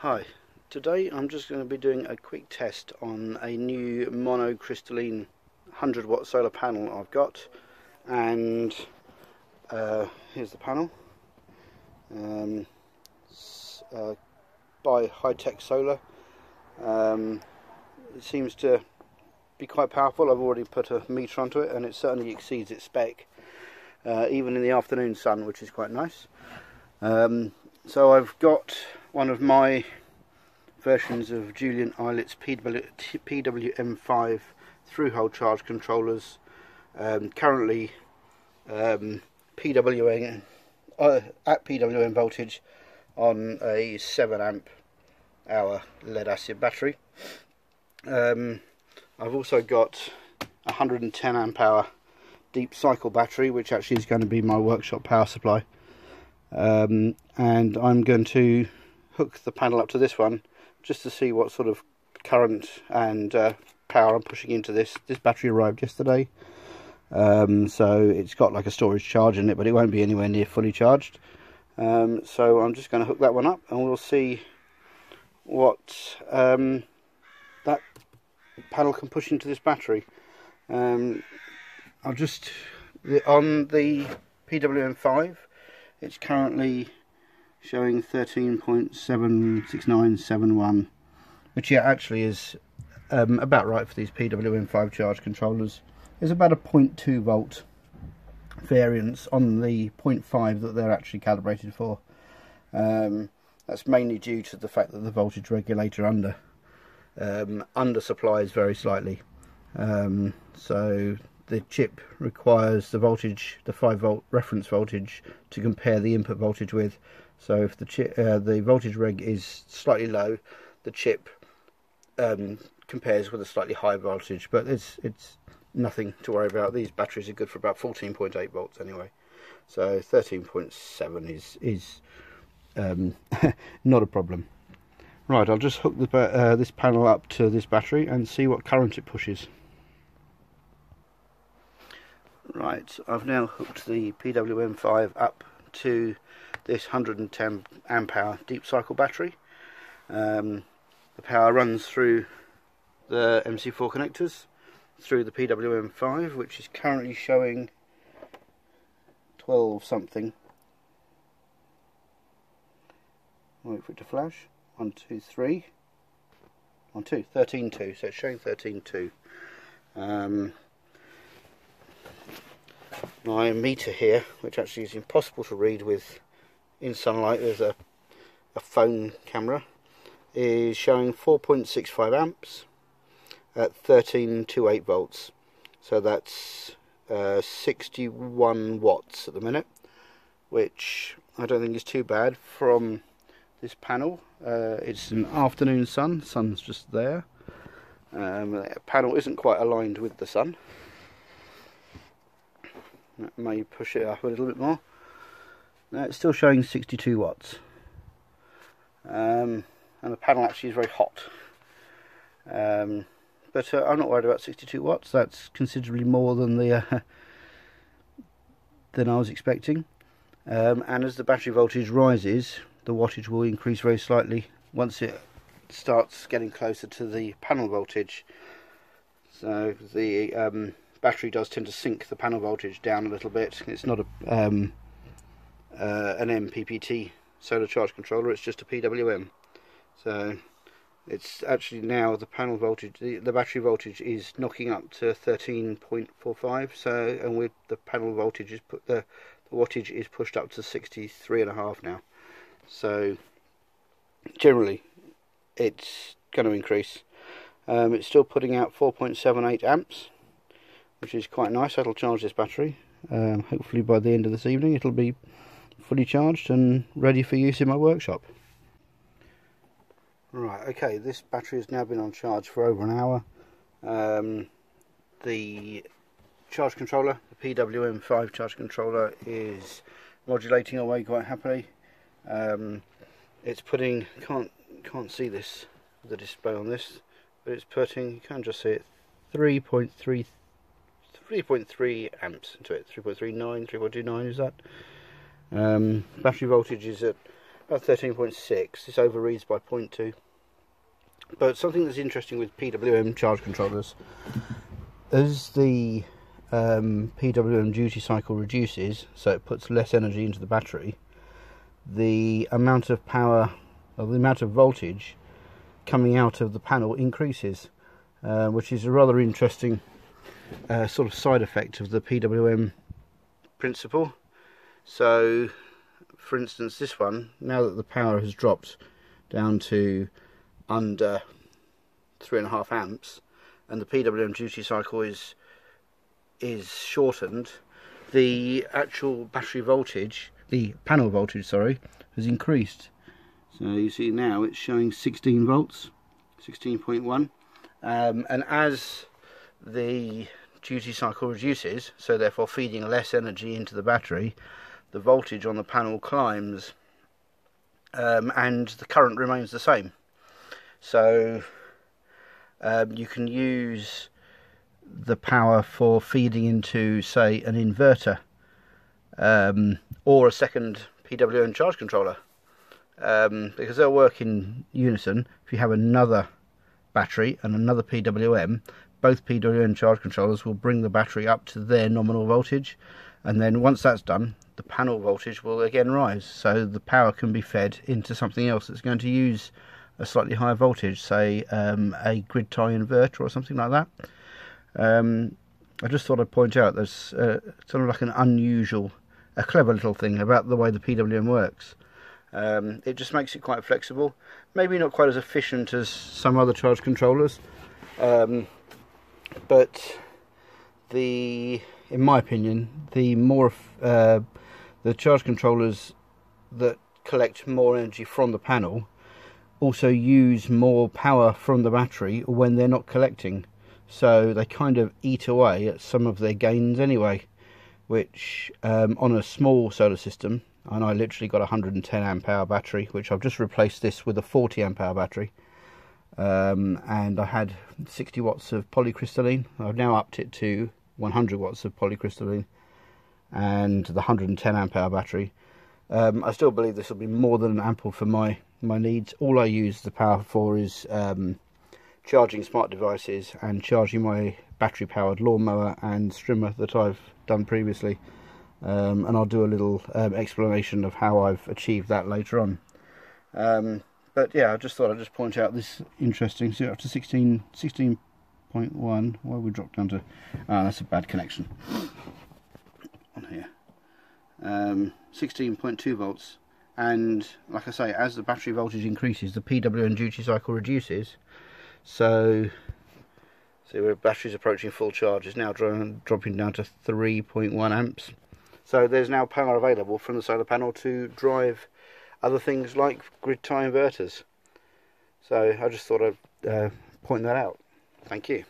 Hi, today I'm just going to be doing a quick test on a new monocrystalline 100-watt solar panel I've got, and here's the panel by High-Tech Solar. It seems to be quite powerful. I've already put a meter onto it and it certainly exceeds its spec, even in the afternoon sun, which is quite nice. So I've got one of my versions of Julian Ilett's PWM5 Through Hole charge controllers, currently PWM at PWM voltage on a 7 amp hour lead acid battery. I've also got a 110 amp hour deep cycle battery, which actually is going to be my workshop power supply. And I'm going to hook the panel up to this one just to see what sort of current and power I'm pushing into this. This battery arrived yesterday, so it's got like a storage charge in it, but it won't be anywhere near fully charged. So I'm just going to hook that one up and we'll see what that panel can push into this battery. I'll just, on the PWM5, it's currently showing 13.76971, which actually is about right for these PWM5 charge controllers. There's about a 0.2 volt variance on the 0.5 that they're actually calibrated for. That's mainly due to the fact that the voltage regulator under supplies very slightly. So the chip requires the voltage, the 5 volt reference voltage, to compare the input voltage with. So if the voltage reg is slightly low, the chip compares with a slightly high voltage, but it's nothing to worry about. These batteries are good for about 14.8 volts anyway, so 13.7 is not a problem. Right, I'll just hook this panel up to this battery and see what current it pushes. Right, I've now hooked the PWM5 up to this 110 amp hour deep cycle battery. The power runs through the MC4 connectors through the PWM5, which is currently showing 12 something. Wait for it to flash. 1, 2, 3. 1, 2, 13.2. So it's showing 13.2. My meter here, which actually is impossible to read with in sunlight, there's a phone camera, is showing 4.65 amps at 13.28 volts. So that's 61 watts at the minute, which I don't think is too bad from this panel. It's an afternoon sun, sun's just there. The panel isn't quite aligned with the sun. That may push it up a little bit more. Now it's still showing 62 watts. And the panel actually is very hot. But I'm not worried about 62 watts. That's considerably more than the than I was expecting. And as the battery voltage rises, the wattage will increase very slightly once it starts getting closer to the panel voltage. So the battery does tend to sink the panel voltage down a little bit. It's not an MPPT solar charge controller, it's just a PWM. So it's actually now the panel voltage, the battery voltage is knocking up to 13.45. So, and with the panel voltage is the wattage is pushed up to 63.5 now. So generally it's going to increase. It's still putting out 4.78 amps, which is quite nice. That'll charge this battery. Hopefully by the end of this evening it'll be fully charged and ready for use in my workshop. Right, okay, this battery has now been on charge for over an hour. The charge controller, the PWM5 charge controller, is modulating away quite happily. It's putting, can't see this, the display on this, but it's putting, you can just see it, 3.3 amps into it. 3.39, 3.29 is that. Battery voltage is at about 13.6. This overreads by 0.2. But something that's interesting with PWM charge controllers, as the PWM duty cycle reduces, so it puts less energy into the battery, the amount of power, or the amount of voltage coming out of the panel increases, which is a rather interesting sort of side effect of the PWM principle. So, for instance, this one, now that the power has dropped down to under 3.5 amps, and the PWM duty cycle is shortened, the actual battery voltage, the panel voltage, sorry, has increased. So you see now it's showing 16 volts, 16.1, and as the duty cycle reduces, so therefore feeding less energy into the battery, the voltage on the panel climbs, and the current remains the same. So you can use the power for feeding into, say, an inverter, or a second PWM charge controller, because they'll work in unison. If you have another battery and another PWM, both PWM charge controllers will bring the battery up to their nominal voltage, and then once that's done, the panel voltage will again rise, so the power can be fed into something else that's going to use a slightly higher voltage, say a grid tie inverter or something like that. I just thought I'd point out there's sort of like an unusual, a clever little thing about the way the PWM works. It just makes it quite flexible, maybe not quite as efficient as some other charge controllers, but in my opinion, the more the charge controllers that collect more energy from the panel also use more power from the battery when they're not collecting, so they kind of eat away at some of their gains anyway, which on a small solar system, and I literally got a 110 amp hour battery, which I've just replaced this with a 40 amp hour battery, and I had 60 watts of polycrystalline. I've now upped it to 100 watts of polycrystalline and the 110 amp hour battery. I still believe this will be more than ample for my needs. All I use the power for is charging smart devices and charging my battery powered lawnmower and strimmer that I've done previously, and I'll do a little explanation of how I've achieved that later on. But yeah, I just thought I'd just point out this interesting, so up to 16.1, why we dropped down to, that's a bad connection on here, 16.2 volts, and like I say, as the battery voltage increases, the PWM duty cycle reduces, so where battery's approaching full charge, is now dropping down to 3.1 amps. So there's now power available from the solar panel to drive other things like grid tie inverters. So I just thought I'd point that out. Thank you.